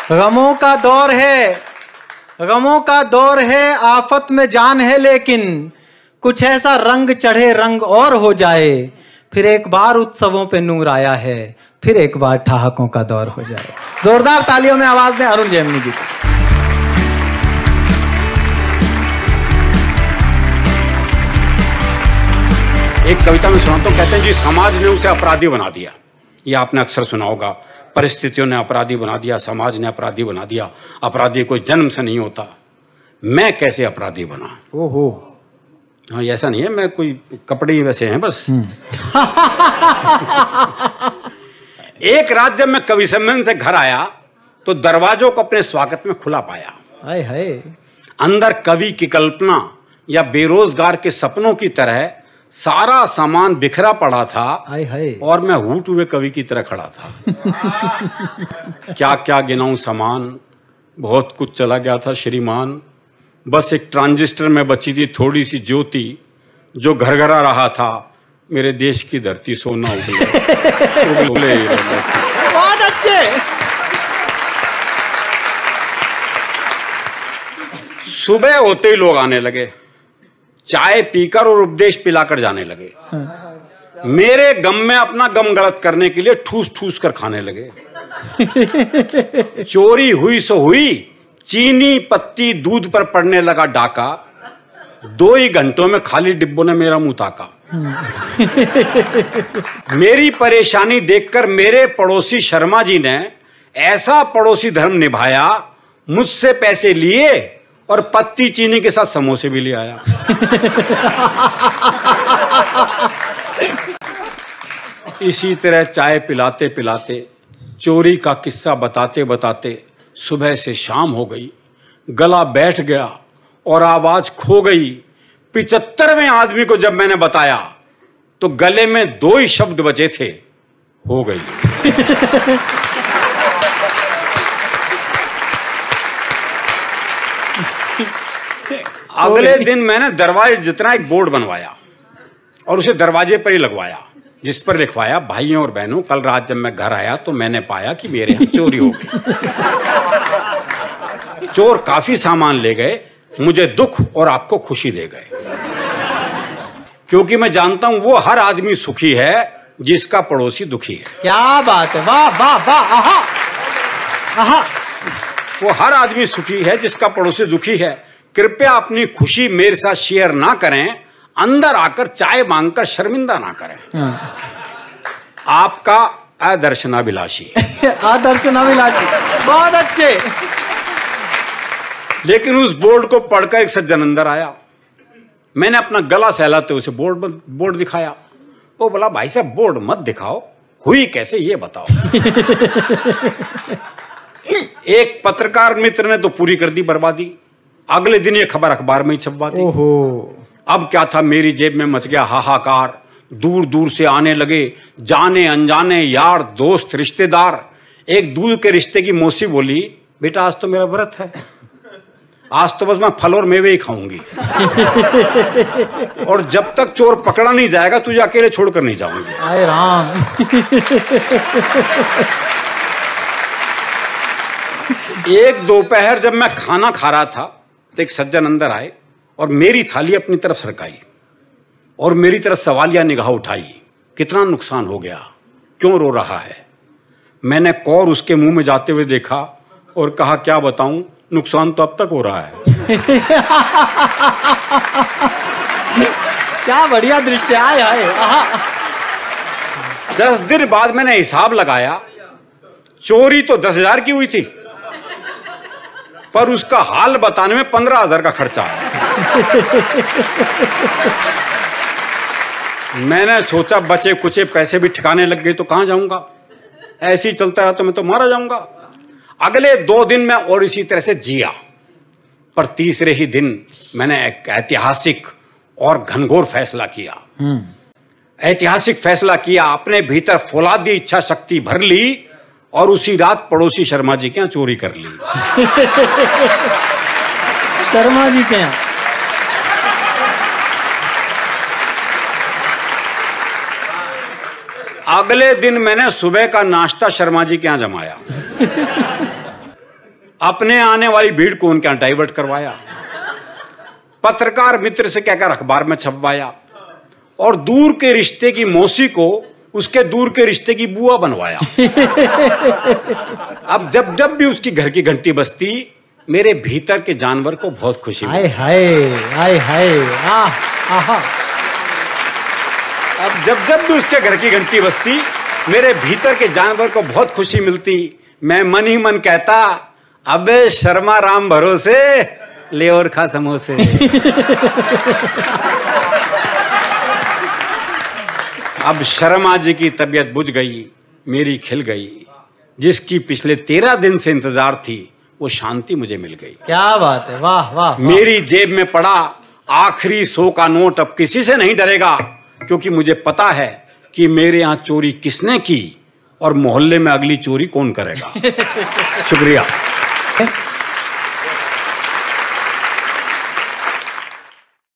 गमों का दौर है, गमों का दौर है, आफत में जान है, लेकिन कुछ ऐसा रंग चढ़े रंग और हो जाए, फिर एक बार उत्सवों पे नूर आया है, फिर एक बार ठहाकों का दौर हो जाए। जोरदार तालियों में आवाज दें अरुण जैमिनी जी को। एक कविता में सुनाता हूँ, कहते हैं जी समाज ने उसे अपराधी बना दिया। ये आपने अक्सर सुना होगा, परिस्थितियों ने अपराधी बना दिया, समाज ने अपराधी बना दिया। अपराधी कोई जन्म से नहीं होता, मैं कैसे अपराधी बना। ओहो, हाँ ऐसा नहीं है, मैं कोई कपड़े ही वैसे हैं बस। एक रात जब मैं कवि सम्मेलन से घर आया तो दरवाजों को अपने स्वागत में खुला पाया। हाय हाय। अंदर कवि की कल्पना या बेरोजगार के सपनों की तरह सारा सामान बिखरा पड़ा था। हाय हाय। और मैं हूट हुए कवि की तरह खड़ा था। क्या क्या गिनाऊं सामान, बहुत कुछ चला गया था श्रीमान। बस एक ट्रांजिस्टर में बची थी थोड़ी सी ज्योति, जो घरघरा रहा था मेरे देश की धरती सोना उगले। बहुत अच्छे। सुबह होते ही लोग आने लगे, चाय पीकर और उपदेश पिलाकर जाने लगे। मेरे गम में अपना गम गलत करने के लिए ठूस ठूस कर खाने लगे। चोरी हुई सो हुई, चीनी पत्ती दूध पर पड़ने लगा डाका। 2 ही घंटों में खाली डिब्बों ने मेरा मुंह ताका। मेरी परेशानी देखकर मेरे पड़ोसी शर्मा जी ने ऐसा पड़ोसी धर्म निभाया, मुझसे पैसे लिए और पत्ती चीनी के साथ समोसे भी ले आया। इसी तरह चाय पिलाते पिलाते, चोरी का किस्सा बताते बताते सुबह से शाम हो गई। गला बैठ गया और आवाज खो गई। 75वें आदमी को जब मैंने बताया तो गले में 2 ही शब्द बचे थे, हो गई। अगले दिन मैंने दरवाजे जितना एक बोर्ड बनवाया और उसे दरवाजे पर ही लगवाया, जिस पर लिखवाया, भाइयों और बहनों, कल रात जब मैं घर आया तो मैंने पाया कि मेरे यहाँ चोरी हो गई। चोर काफी सामान ले गए, मुझे दुख और आपको खुशी दे गए, क्योंकि मैं जानता हूं वो हर आदमी सुखी है जिसका पड़ोसी दुखी है। क्या बात है, वाह वाह वाह, आहा आहा। वो हर आदमी सुखी है जिसका पड़ोसी दुखी है। कृपया अपनी खुशी मेरे साथ शेयर ना करें, अंदर आकर चाय मांगकर शर्मिंदा ना करें। आपका आदर्शनाभिलाषी। आदर्शनाभिलाषी, बहुत अच्छे। लेकिन उस बोर्ड को पढ़कर एक सज्जन अंदर आया। मैंने अपना गला सहलाते उसे बोर्ड दिखाया। वो बोला, भाई साहब बोर्ड मत दिखाओ, हुई कैसे ये बताओ। एक पत्रकार मित्र ने तो पूरी कर दी बर्बादी। अगले दिन ये खबर अखबार में ही छपवा दी। अब क्या था, मेरी जेब में मच गया हाहाकार। दूर दूर से आने लगे जाने अनजाने यार दोस्त रिश्तेदार। एक दूर के रिश्ते की मौसी बोली, बेटा आज तो मेरा व्रत है, आज तो बस मैं फल और मेवे ही खाऊंगी, और जब तक चोर पकड़ा नहीं जाएगा तुझे अकेले छोड़कर नहीं जाऊंगी। हाय राम। एक दोपहर जब मैं खाना खा रहा था तो एक सज्जन अंदर आए और मेरी थाली अपनी तरफ सरकाई और मेरी तरफ सवालिया निगाह उठाई। कितना नुकसान हो गया, क्यों रो रहा है। मैंने कौर उसके मुंह में जाते हुए देखा और कहा, क्या बताऊं, नुकसान तो अब तक हो रहा है। क्या बढ़िया दृश्य है। 10 दिन बाद मैंने हिसाब लगाया, चोरी तो 10,000 की हुई थी, पर उसका हाल बताने में 15,000 का खर्चा आया। मैंने सोचा बचे कुचे पैसे भी ठिकाने लग गए तो कहां जाऊंगा, ऐसे ही चलता रहा तो मैं तो मारा जाऊंगा। अगले 2 दिन मैं और इसी तरह से जिया, पर तीसरे ही दिन मैंने एक ऐतिहासिक और घनघोर फैसला किया। ऐतिहासिक फैसला किया, अपने भीतर फौलादी इच्छा शक्ति भर ली और उसी रात पड़ोसी शर्मा जी के यहाँ चोरी कर ली। शर्मा जी के यहाँ। अगले दिन मैंने सुबह का नाश्ता शर्मा जी के यहाँ जमाया अपने आने वाली भीड़ को उनके यहाँ डाइवर्ट करवाया, पत्रकार मित्र से कहकर अखबार में छपवाया, और दूर के रिश्ते की मौसी को उसके दूर के रिश्ते की बुआ बनवाया। अब जब जब भी उसकी घर की घंटी बजती, मेरे भीतर के जानवर को बहुत खुशी मिलती। हाय हाय, आहा। अब जब जब भी उसके घर की घंटी बजती, मेरे भीतर के जानवर को बहुत खुशी मिलती। मैं मन ही मन कहता, अबे शर्मा राम भरोसे, ले और खा समोसे। अब शर्मा जी की तबीयत बुझ गई, मेरी खिल गई। जिसकी पिछले 13 दिन से इंतजार थी, वो शांति मुझे मिल गई। क्या बात है, वाह वाह। मेरी जेब में पड़ा आखिरी 100 का नोट अब किसी से नहीं डरेगा, क्योंकि मुझे पता है कि मेरे यहाँ चोरी किसने की और मोहल्ले में अगली चोरी कौन करेगा। शुक्रिया।